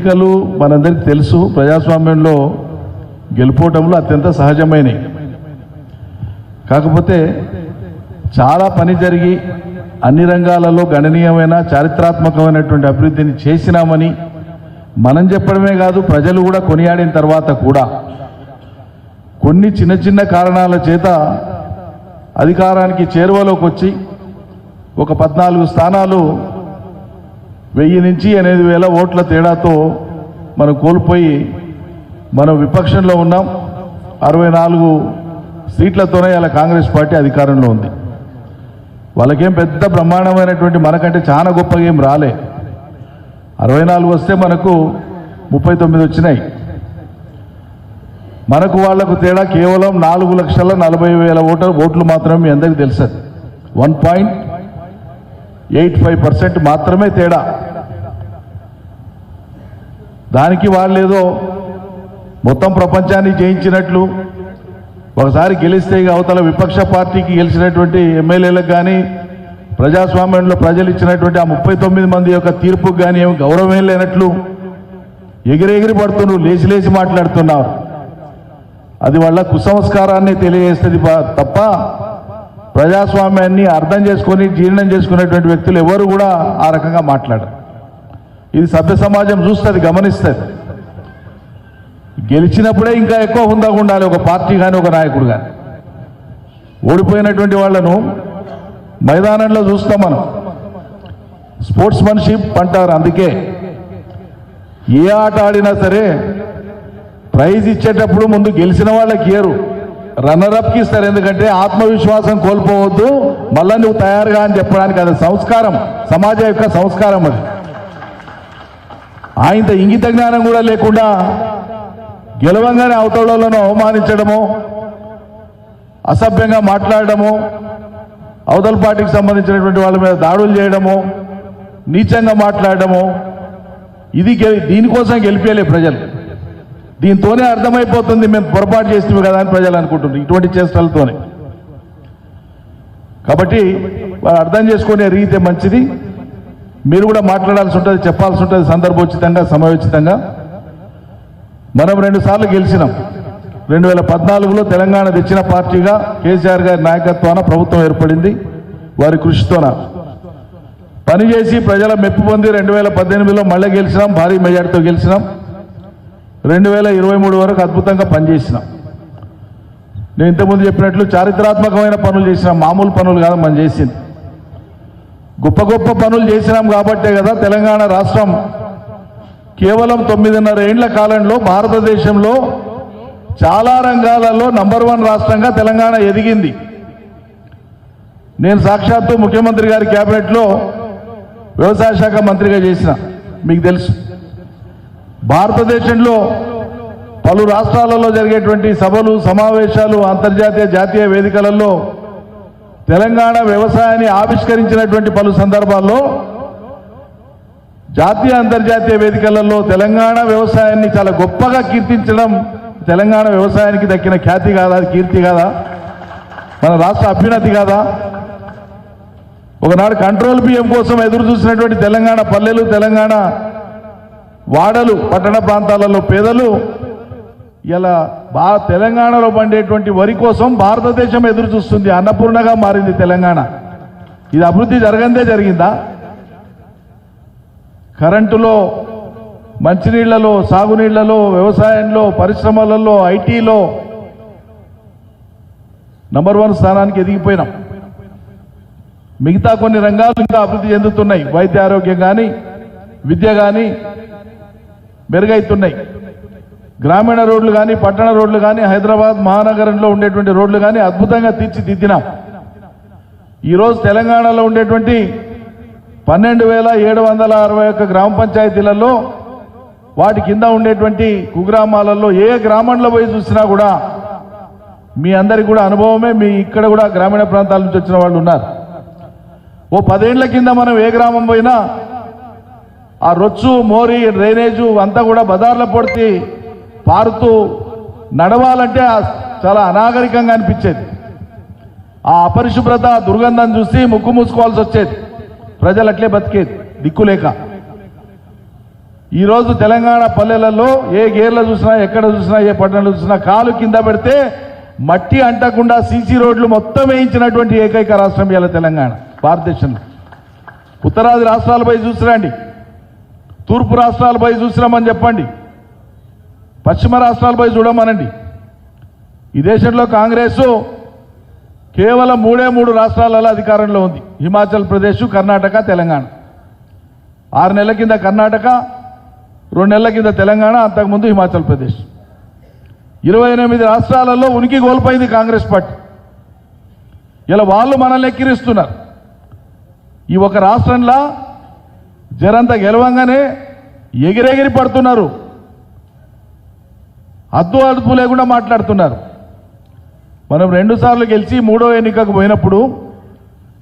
ఎన్నికలు మనందరికీ తెలుసు, ప్రజాస్వామ్యంలో గెలుపోవటంలో అత్యంత సహజమైనవి. కాకపోతే చాలా పని జరిగి అన్ని రంగాలలో గణనీయమైన చారిత్రాత్మకమైనటువంటి అభివృద్ధిని చేసినామని మనం చెప్పడమే కాదు, ప్రజలు కూడా కొనియాడిన తర్వాత కూడా కొన్ని చిన్న చిన్న కారణాల చేత అధికారానికి చేరువలోకి వచ్చి ఒక 14 స్థానాలు 1000 నుంచి 8,000 ఓట్ల తేడాతో మనం కోల్పోయి మనం విపక్షంలో ఉన్నాం. 64 సీట్లతోనే ఇలా కాంగ్రెస్ పార్టీ అధికారంలో ఉంది. వాళ్ళకేం పెద్ద బ్రహ్మాండమైనటువంటి మనకంటే చాలా గొప్పగా ఏం రాలే. 64 వస్తే మనకు 39 వచ్చినాయి. మనకు వాళ్లకు తేడా కేవలం 4,40,000 ఓట్లు మాత్రమే. మీ అందరికీ తెలుసు 1.85% మాత్రమే తేడా. దానికి వాళ్ళేదో మొత్తం ప్రపంచాన్ని జయించినట్లు ఒకసారి గెలిస్తే అవతల విపక్ష పార్టీకి గెలిచినటువంటి ఎమ్మెల్యేలకు కానీ ప్రజాస్వామ్యంలో ప్రజలు ఇచ్చినటువంటి ఆ 39 మంది యొక్క తీర్పుకు కానీ ఏమి గౌరవం లేనట్లు ఎగిరెగిరి పడుతున్నారు, లేచి లేచి మాట్లాడుతున్నారు. అది వాళ్ళ కుసంస్కారాన్ని తెలియజేస్తుంది తప్ప ప్రజాస్వామ్యాన్ని అర్థం చేసుకొని జీర్ణం చేసుకునేటువంటి వ్యక్తులు ఎవరు కూడా ఆ రకంగా మాట్లాడరు. ఇది సభ్య సమాజం చూస్తుంది, గమనిస్తుంది. గెలిచినప్పుడే ఇంకా ఎక్కువ హుందాగా ఉండాలి ఒక పార్టీ కానీ ఒక నాయకుడు కానీ. ఓడిపోయినటువంటి వాళ్లను మైదానంలో చూస్తాం మనం. స్పోర్ట్స్ మన్షిప్ అంటారు. అందుకే ఏ ఆట ఆడినా సరే ప్రైజ్ ఇచ్చేటప్పుడు ముందు గెలిచిన వాళ్ళకి ఇయ్యరు, రన్నరప్కి ఇస్తారు. ఎందుకంటే ఆత్మవిశ్వాసం కోల్పోవద్దు, మళ్ళా నువ్వు తయారుగా అని చెప్పడానికి. అది సంస్కారం, సమాజం యొక్క సంస్కారం. అది ఆయన ఇంగిత జ్ఞానం కూడా లేకుండా గెలవంగానే అవతలను అవమానించడము, అసభ్యంగా మాట్లాడడము, అవతల పార్టీకి సంబంధించినటువంటి వాళ్ళ మీద దాడులు చేయడము, నీచంగా మాట్లాడడము, ఇది దీనికోసం గెలిపేలే ప్రజలు. దీంతోనే అర్థమైపోతుంది మేము పొరపాటు చేస్తున్నాం కదా అని ప్రజలు అనుకుంటున్నారు ఇటువంటి చేష్టలతోనే. కాబట్టి వాళ్ళు అర్థం చేసుకునే రీతే మంచిది. మీరు కూడా మాట్లాడాల్సి ఉంటుంది, చెప్పాల్సి ఉంటుంది సందర్భోచితంగా, సమయోచితంగా. మనం 2 సార్లు గెలిచినాం. 2014లో తెలంగాణ తెచ్చిన పార్టీగా కేసీఆర్ గారి నాయకత్వాన ప్రభుత్వం ఏర్పడింది. వారి కృషితోన పనిచేసి ప్రజల మెప్పు పొంది 2018లో మళ్ళీ గెలిచినాం, భారీ మెజార్టీతో గెలిచినాం. 2023 వరకు అద్భుతంగా పనిచేసినాం. నేను ఇంతకుముందు చెప్పినట్లు చారిత్రాత్మకమైన పనులు చేసినాం, మామూలు పనులు కాదు మనం చేసింది. గొప్ప గొప్ప పనులు చేసినాం కాబట్టే కదా తెలంగాణ రాష్ట్రం కేవలం 9.5 ఏళ్ల కాలంలో భారతదేశంలో చాలా రంగాలలో నంబర్ 1 రాష్ట్రంగా తెలంగాణ ఎదిగింది. నేను సాక్షాత్తు ముఖ్యమంత్రి గారి క్యాబినెట్లో వ్యవసాయ శాఖ మంత్రిగా చేసిన, మీకు తెలుసు. భారతదేశంలో పలు రాష్ట్రాలలో జరిగేటువంటి సభలు, సమావేశాలు, అంతర్జాతీయ జాతీయ వేదికలలో తెలంగాణ వ్యవసాయాన్ని ఆవిష్కరించినటువంటి పలు సందర్భాల్లో జాతీయ అంతర్జాతీయ వేదికలలో తెలంగాణ వ్యవసాయాన్ని చాలా గొప్పగా కీర్తించడం తెలంగాణ వ్యవసాయానికి దక్కిన ఖ్యాతి కాదా, కీర్తి కాదా, మన రాష్ట్ర అభ్యున్నతి కాదా? ఒకనాడు కంట్రోల్ బియ్యం కోసం ఎదురు చూసినటువంటి తెలంగాణ పల్లెలు, తెలంగాణ వాడలు, పట్టణ ప్రాంతాలలో పేదలు ఇలా తెలంగాణలో పండేటువంటి వరి కోసం భారతదేశం ఎదురు చూస్తుంది. అన్నపూర్ణగా మారింది తెలంగాణ. ఇది అభివృద్ధి జరగందే జరిగిందా? కరెంటులో, మంచినీళ్లలో, సాగునీళ్లలో, వ్యవసాయంలో, పరిశ్రమలలో, ఐటీలో నంబర్ 1 స్థానానికి ఎదిగిపోయినాం. మిగతా కొన్ని రంగాలు ఇంకా అభివృద్ధి చెందుతున్నాయి. వైద్య ఆరోగ్యం కానీ, విద్య కానీ మెరుగైతున్నాయి. గ్రామీణ రోడ్లు కానీ, పట్టణ రోడ్లు కానీ, హైదరాబాద్ మహానగరంలో ఉండేటువంటి రోడ్లు కానీ అద్భుతంగా తీర్చిదిద్దినాం. ఈరోజు తెలంగాణలో ఉండేటువంటి 12,761 గ్రామ పంచాయతీలలో, వాటి కింద ఉండేటువంటి కుగ్రామాలలో ఏ గ్రామంలో పోయి చూసినా కూడా మీ అందరికి కూడా అనుభవమే. మీ ఇక్కడ కూడా గ్రామీణ ప్రాంతాల నుంచి వచ్చిన వాళ్ళు ఉన్నారు. ఓ 10 ఏళ్ల కింద మనం ఏ గ్రామం పోయినా ఆ రొచ్చు, మోరి, డ్రైనేజు అంతా కూడా బజార్ల పొడిచి పారుతూ నడవాలంటే చాలా అనాగరికంగా అనిపించేది. ఆ అపరిశుభ్రత, దుర్గంధం చూసి ముక్కు మూసుకోవాల్సి వచ్చేది. ప్రజలు అట్లే బతికేది దిక్కులేక. ఈరోజు తెలంగాణ పల్లెలలో ఏ గేర్లో చూసినా ఎక్కడ చూసినా ఏ పట్టణంలో చూసినా కాలు కింద పెడితే మట్టి అంటకుండా సీసీ రోడ్లు మొత్తం వేయించినటువంటి ఏకైక రాష్ట్రం ఇవాళ తెలంగాణ భారతదేశంలో. ఉత్తరాది రాష్ట్రాలపై చూసిరండి, తూర్పు రాష్ట్రాలపై చూసినామని చెప్పండి, పశ్చిమ రాష్ట్రాలపై చూడమనండి. ఈ దేశంలో కాంగ్రెస్ కేవలం 3 రాష్ట్రాలలో అధికారంలో ఉంది. హిమాచల్ ప్రదేశ్, కర్ణాటక, తెలంగాణ. 6 నెలల కింద కర్ణాటక, 2 నెలల కింద తెలంగాణ, అంతకుముందు హిమాచల్ ప్రదేశ్. 28 రాష్ట్రాలలో ఉనికి కోల్పోయింది కాంగ్రెస్ పార్టీ. ఇలా వాళ్ళు మనల్ని ఎక్కిరిస్తున్నారు. ఈ ఒక రాష్ట్రంలో జరంత గెలవంగానే ఎగిరెగిరి పడుతున్నారు, హద్దు అదుపు లేకుండా మాట్లాడుతున్నారు. మనం 2 సార్లు గెలిచి 3వ ఎన్నికకు పోయినప్పుడు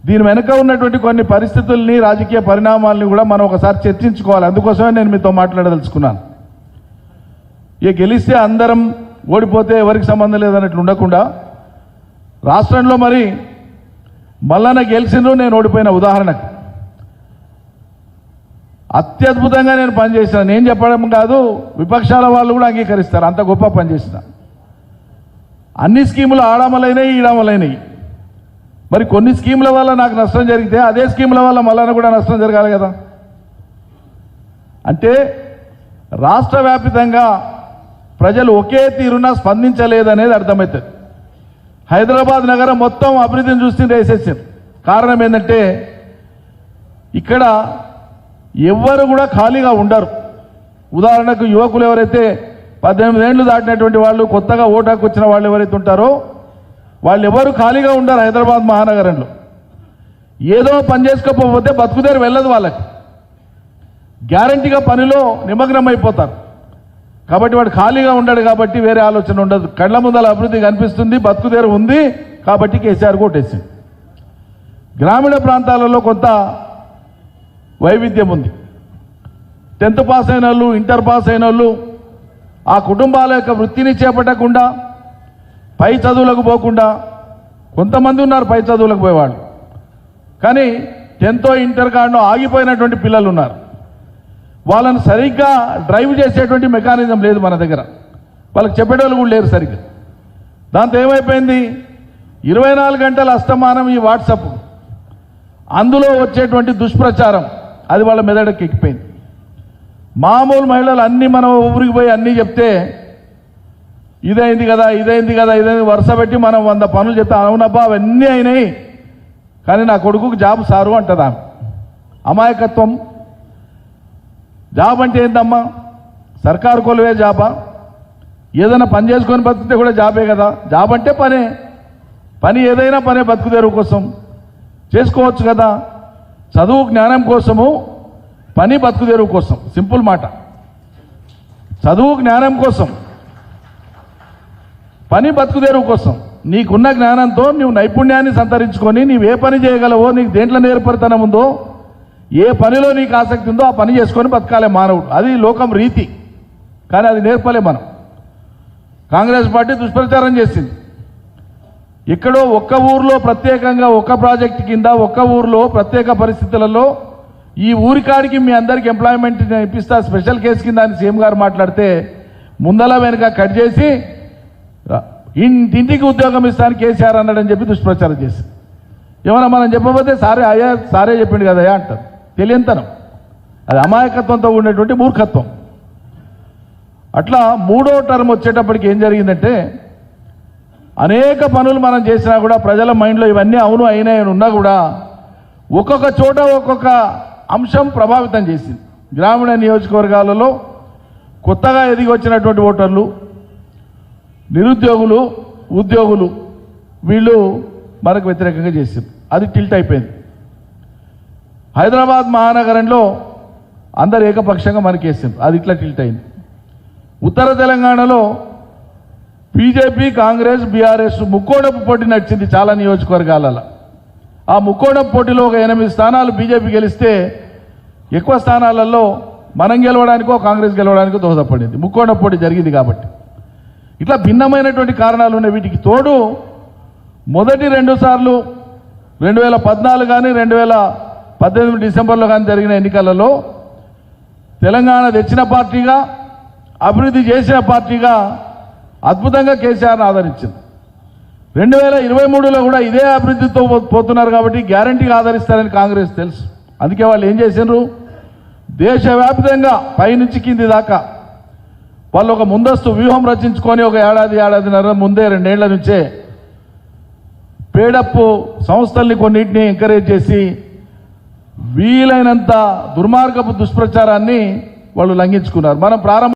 దీని వెనుక ఉన్నటువంటి కొన్ని పరిస్థితుల్ని, రాజకీయ పరిణామాలని కూడా మనం ఒకసారి చర్చించుకోవాలి. అందుకోసమే నేను మీతో మాట్లాడదలుచుకున్నాను. ఇక గెలిస్తే అందరం, ఓడిపోతే ఎవరికి సంబంధం లేదన్నట్లు ఉండకుండా రాష్ట్రంలో మరి మల్లన్న గెలిచిండ్రు, నేను ఓడిపోయిన. ఉదాహరణకు అత్యద్భుతంగా నేను పనిచేసిన, నేను చెప్పడం కాదు, విపక్షాల వాళ్ళు కూడా అంగీకరిస్తారు, అంత గొప్ప పనిచేసిన. అన్ని స్కీములు ఆడమలైనవి, ఈడమలైనవి. మరి కొన్ని స్కీముల వల్ల నాకు నష్టం జరిగితే అదే స్కీముల వల్ల మల్లన్న కూడా నష్టం జరగాలి కదా. అంటే రాష్ట్ర వ్యాప్తంగా ప్రజలు ఒకే తీరున స్పందించలేదనేది అర్థమవుతుంది. హైదరాబాద్ నగరం మొత్తం అభివృద్ధిని చూసి వేసేసారు. కారణం ఏంటంటే ఇక్కడ ఎవ్వరు కూడా ఖాళీగా ఉండరు. ఉదాహరణకు యువకులు ఎవరైతే 18 ఏళ్ళు దాటినటువంటి వాళ్ళు, కొత్తగా ఓటాకు వచ్చిన వాళ్ళు ఎవరైతే ఉంటారో వాళ్ళు ఎవరు ఖాళీగా ఉండరు. హైదరాబాద్ మహానగరంలో ఏదో పని చేసుకోకపోతే బతుకుదేరు వెళ్ళదు వాళ్ళకి. గ్యారంటీగా పనిలో నిమగ్నం అయిపోతారు. కాబట్టి వాడు ఖాళీగా ఉండడు, కాబట్టి వేరే ఆలోచన ఉండదు. కళ్ళ ముందల అభివృద్ధి కనిపిస్తుంది, బతుకుదేరు ఉంది, కాబట్టి కేసీఆర్ కోటేసింది. గ్రామీణ ప్రాంతాలలో కొంత వైవిధ్యం ఉంది. 10th పాస్ అయిన వాళ్ళు, ఇంటర్ పాస్ అయిన వాళ్ళు ఆ కుటుంబాల యొక్క వృత్తిని చేపట్టకుండా, పై చదువులకు పోకుండా, కొంతమంది ఉన్నారు పై చదువులకు పోయేవాళ్ళు, కానీ 10th ఇంటర్ కాడనో ఆగిపోయినటువంటి పిల్లలు ఉన్నారు. వాళ్ళని సరిగ్గా డ్రైవ్ చేసేటువంటి మెకానిజం లేదు మన దగ్గర. వాళ్ళకి చెప్పేటోళ్ళు కూడా లేరు సరిగ్గా. దాంతో ఏమైపోయింది, 24 గంటల అస్తమానం ఈ వాట్సాప్, అందులో వచ్చేటువంటి దుష్ప్రచారం, అది వాళ్ళ మెదడుకి ఎక్కిపోయింది. మామూలు మహిళలు అన్నీ మనం ఊరికి పోయి అన్నీ చెప్తే ఇదైంది కదా, ఇదైంది కదా, ఇదైంది వరుస పెట్టి మనం 100 పనులు చెప్తే అవునబ్బా అవన్నీ అయినాయి, కానీ నా కొడుకుకు జాబ్ సారు అంటదా. అమాయకత్వం. జాబ్ అంటే ఏంటమ్మా, సర్కారు కొలువే జాబా? ఏదైనా పని చేసుకొని బతికితే కూడా జాబే కదా. జాబ్ అంటే పనే, పని ఏదైనా పనే, బతుకుదేరు కోసం చేసుకోవచ్చు కదా. చదువు జ్ఞానం కోసము, పని బతుకుదేరు కోసం. సింపుల్ మాట. చదువు జ్ఞానం కోసం, పని బతుకుదేరు కోసం. నీకున్న జ్ఞానంతో నువ్వు నైపుణ్యాన్ని సంతరించుకొని నీవు ఏ పని చేయగలవో, నీకు దేంట్లో నేర్పరితనం ఉందో, ఏ పనిలో నీకు ఆసక్తి ఉందో ఆ పని చేసుకొని బతకాలే మానవుడు. అది లోకం రీతి, కానీ అది నేర్పలే మనం. కాంగ్రెస్ పార్టీ దుష్ప్రచారం చేసింది. ఎక్కడో ఒక్క ఊర్లో ప్రత్యేకంగా ఒక్క ప్రాజెక్టు కింద ఒక్క ఊర్లో ప్రత్యేక పరిస్థితులలో ఈ ఊరికాడికి మీ అందరికి ఎంప్లాయ్మెంట్ ఇప్పిస్తా స్పెషల్ కేసు కింద అని సీఎం గారు మాట్లాడితే ముందల వెనుక కట్ చేసి ఇంటింటికి ఉద్యోగం ఇస్తాను కేసీఆర్ అన్నాడని చెప్పి దుష్ప్రచారం చేసి, ఏమన్నా మనం చెప్పబోతే సారే చెప్పిండు కదయా అంటారు. తెలియంతనం. అది అమాయకత్వంతో ఉండేటువంటి మూర్ఖత్వం. అట్లా 3వ టర్మ్ వచ్చేటప్పటికి ఏం జరిగిందంటే, అనేక పనులు మనం చేసినా కూడా ప్రజల మైండ్లో ఇవన్నీ అవును అయినాయని ఉన్నా కూడా ఒక్కొక్క చోట ఒక్కొక్క అంశం ప్రభావితం చేసింది. గ్రామీణ నియోజకవర్గాలలో కొత్తగా ఎదిగి వచ్చినటువంటి ఓటర్లు, నిరుద్యోగులు, ఉద్యోగులు, వీళ్ళు మనకు వ్యతిరేకంగా చేసింది. అది టిల్ట్ అయిపోయింది. హైదరాబాద్ మహానగరంలో అందరు ఏకపక్షంగా మనకేసింది. అది ఇట్లా టిల్ట్ అయింది. ఉత్తర తెలంగాణలో బీజేపీ, కాంగ్రెస్, బీఆర్ఎస్ ముక్కోడపు పోటీ నడిచింది చాలా నియోజకవర్గాలలో. ఆ ముక్కోడపు పోటీలో ఒక 8 స్థానాలు బీజేపీ గెలిస్తే ఎక్కువ స్థానాలలో మనం గెలవడానికో కాంగ్రెస్ గెలవడానికో దోహదపడింది. ముక్కోడపు పోటీ జరిగింది కాబట్టి. ఇట్లా భిన్నమైనటువంటి కారణాలు ఉన్నాయి. వీటికి తోడు మొదటి 2 సార్లు 2014 కానీ 2018 డిసెంబర్లో కానీ జరిగిన ఎన్నికలలో తెలంగాణ తెచ్చిన పార్టీగా, అభివృద్ధి చేసిన పార్టీగా అద్భుతంగా కేసీఆర్ని ఆదరించింది. 2023లో కూడా ఇదే అభివృద్ధితో పోతున్నారు కాబట్టి గ్యారంటీగా ఆదరిస్తారని కాంగ్రెస్ తెలుసు. అందుకే వాళ్ళు ఏం చేసినారు, దేశవ్యాప్తంగా పైనుంచి కింది దాకా వాళ్ళు ఒక ముందస్తు వ్యూహం రచించుకొని ఒక ఏడాదిన్నర ముందే 2 ఏళ్ల నుంచే పేడప్పు సంస్థల్ని కొన్నింటిని ఎంకరేజ్ చేసి వీలైనంత దుర్మార్గపు దుష్ప్రచారాన్ని వాళ్ళు లంఘించుకున్నారు. మనం